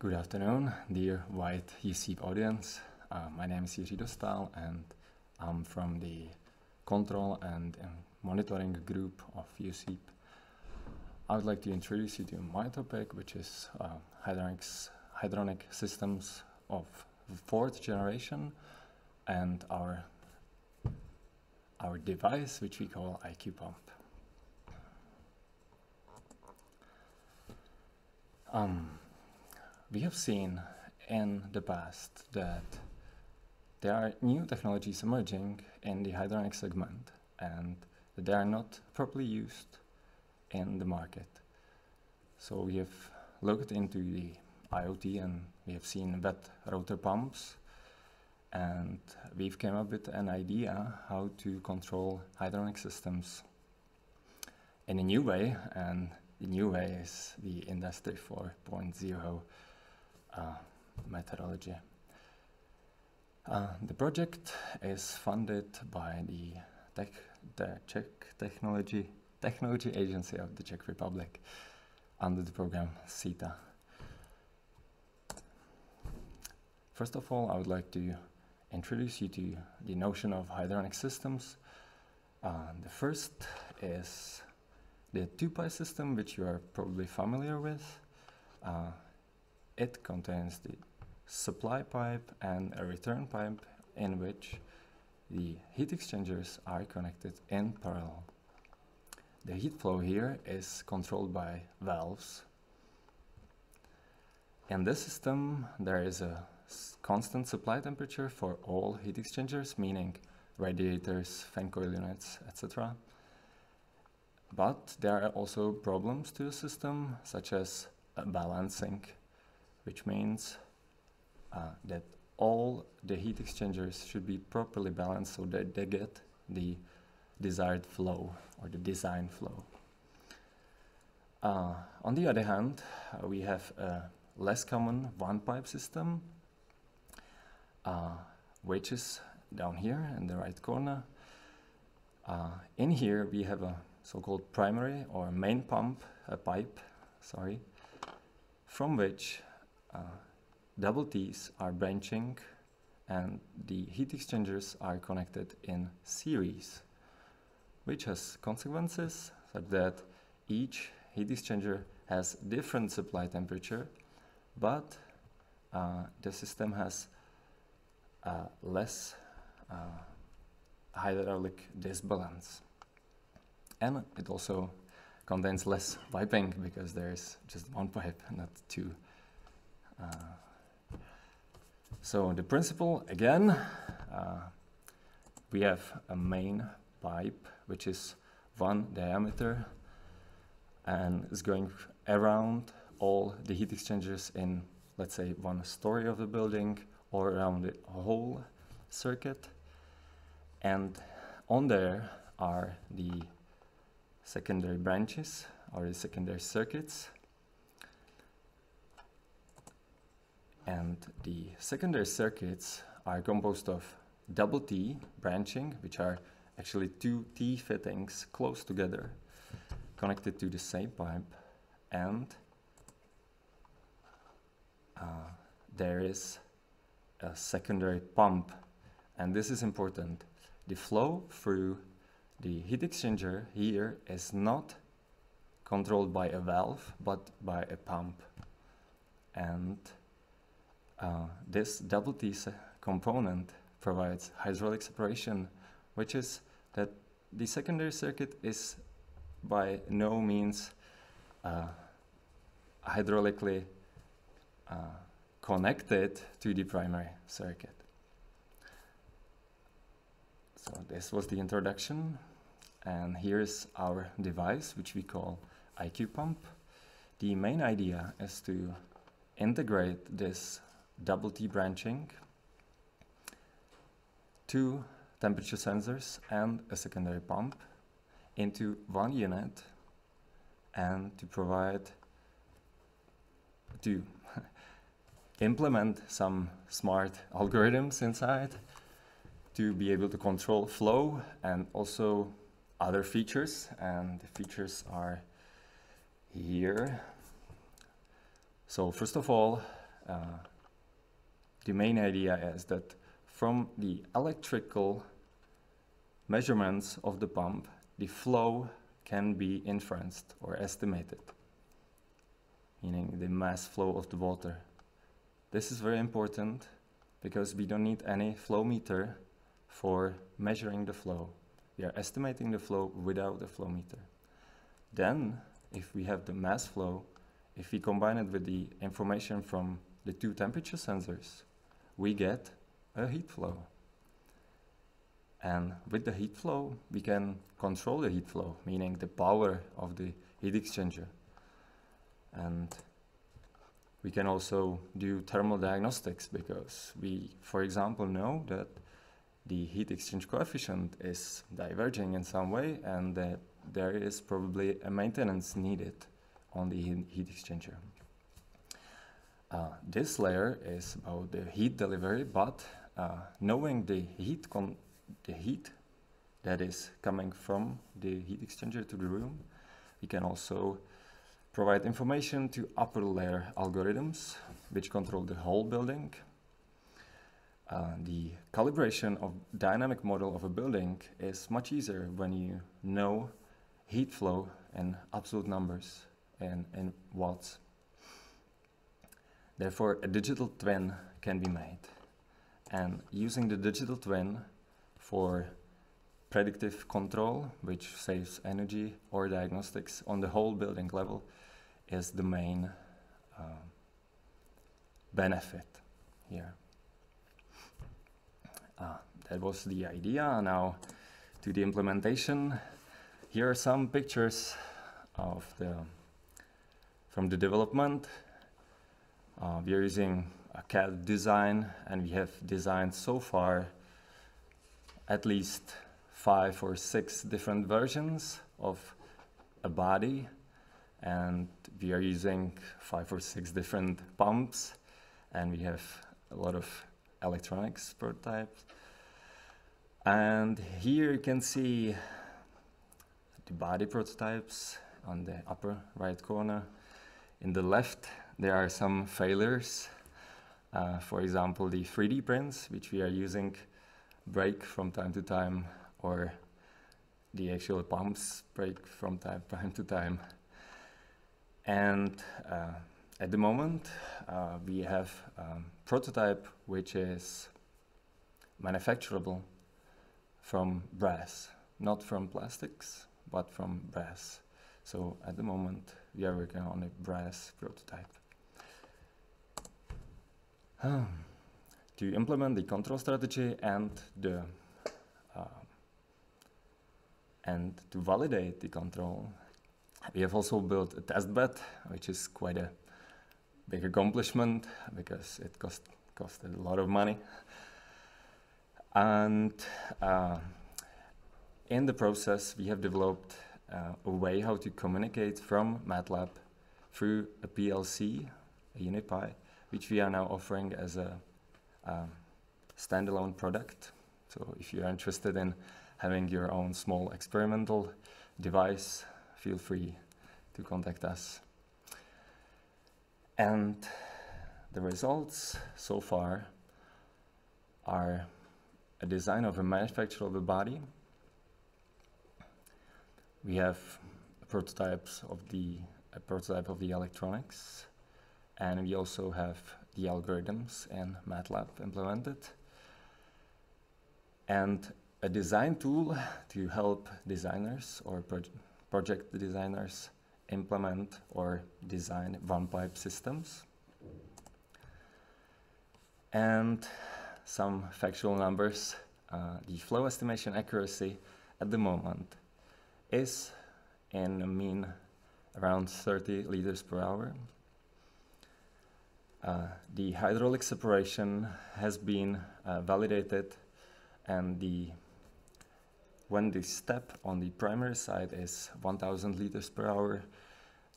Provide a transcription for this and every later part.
Good afternoon, dear White USEEP audience. My name is Jiri Dostal and I'm from the control and monitoring group of USEEP. I would like to introduce you to my topic, which is hydronic systems of fourth generation and our device, which we call IQ pump. We have seen in the past that there are new technologies emerging in the hydronic segment and that they are not properly used in the market. So we have looked into the IoT and we have seen wet rotor pumps, and we've come up with an idea how to control hydronic systems in a new way, and the new way is the Industry 4.0 methodology. The project is funded by the Czech Technology Agency of the Czech Republic under the program CETA. First of all, I would like to introduce you to the notion of hydronic systems. The first is the two-pipe system, which you are probably familiar with. It contains the supply pipe and a return pipe in which the heat exchangers are connected in parallel. The heat flow here is controlled by valves. In this system, there is a constant supply temperature for all heat exchangers, meaning radiators, fan coil units, etc. But there are also problems to the system, such as balancing, which means that all the heat exchangers should be properly balanced so that they get the desired flow or the design flow. On the other hand, we have a less common one-pipe system, which is down here in the right corner. In here we have a so-called primary or main pipe, from which double T's are branching and the heat exchangers are connected in series, which has consequences such that each heat exchanger has different supply temperature, but the system has less hydraulic disbalance. And it also contains less piping because there is just one pipe, not two. So the principle, again, we have a main pipe which is one diameter and is going around all the heat exchangers in, let's say, one story of the building or around the whole circuit. And on there are the secondary branches or the secondary circuits. And the secondary circuits are composed of double T branching, which are actually two T fittings close together, connected to the same pipe, and there is a secondary pump. And this is important. The flow through the heat exchanger here is not controlled by a valve, but by a pump. And this double T component provides hydraulic separation, which is that the secondary circuit is by no means hydraulically connected to the primary circuit. So this was the introduction, and here's our device, which we call IQ pump. The main idea is to integrate this double T branching, two temperature sensors and a secondary pump into one unit, and to implement some smart algorithms inside to be able to control flow and also other features, and the features are here. So first of all, the main idea is that from the electrical measurements of the pump, the flow can be inferenced or estimated, meaning the mass flow of the water. This is very important because we don't need any flow meter for measuring the flow. We are estimating the flow without a flow meter. Then, if we have the mass flow, if we combine it with the information from the two temperature sensors, we get a heat flow. And with the heat flow, we can control the heat flow, meaning the power of the heat exchanger. And we can also do thermal diagnostics because we, for example, know that the heat exchange coefficient is diverging in some way and that there is probably a maintenance needed on the heat exchanger. This layer is about the heat delivery, but knowing the heat that is coming from the heat exchanger to the room, we can also provide information to upper layer algorithms which control the whole building. The calibration of dynamic model of a building is much easier when you know heat flow in absolute numbers and in watts. Therefore, a digital twin can be made. And using the digital twin for predictive control, which saves energy, or diagnostics on the whole building level, is the main benefit here. That was the idea. Now to the implementation. Here are some pictures of from the development. We are using a CAD design, and we have designed so far at least 5 or 6 different versions of a body, and we are using 5 or 6 different pumps, and we have a lot of electronics prototypes. And here you can see the body prototypes on the upper right corner. In the left, there are some failures. For example, the 3D prints, which we are using, break from time to time, or the actual pumps break from time to time. And at the moment, we have a prototype which is manufacturable from brass, not from plastics, but from brass. So at the moment, we are working on a brass prototype. To implement the control strategy and to validate the control, we have also built a test bed, which is quite a big accomplishment because it costed a lot of money. And in the process, we have developed a way how to communicate from MATLAB through a PLC, a UniPi, which we are now offering as a standalone product. So if you are interested in having your own small experimental device, feel free to contact us. And the results so far are a design of a manufacturable body. We have prototypes of a prototype of the electronics, and we also have the algorithms in MATLAB implemented, and a design tool to help designers or project designers implement or design one-pipe systems. And some factual numbers. The flow estimation accuracy at the moment is in a mean around 30 liters per hour. The hydraulic separation has been validated, and when the step on the primary side is 1000 liters per hour,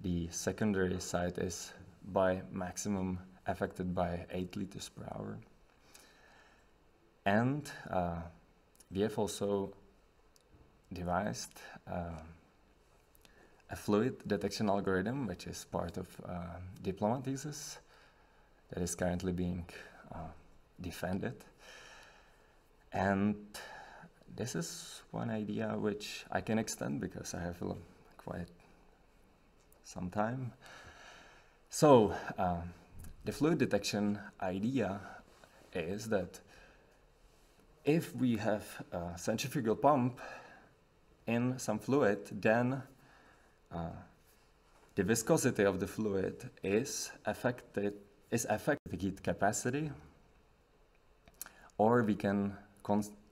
the secondary side is by maximum affected by 8 liters per hour. And we have also devised a fluid detection algorithm, which is part of diploma thesis. that is currently being defended. And this is one idea which I can extend because I have quite some time. So the fluid detection idea is that if we have a centrifugal pump in some fluid, then the viscosity of the fluid is affected the heat capacity, or we can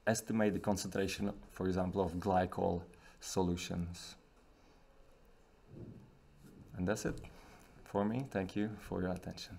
estimate the concentration, for example, of glycol solutions. And that's it for me. Thank you for your attention.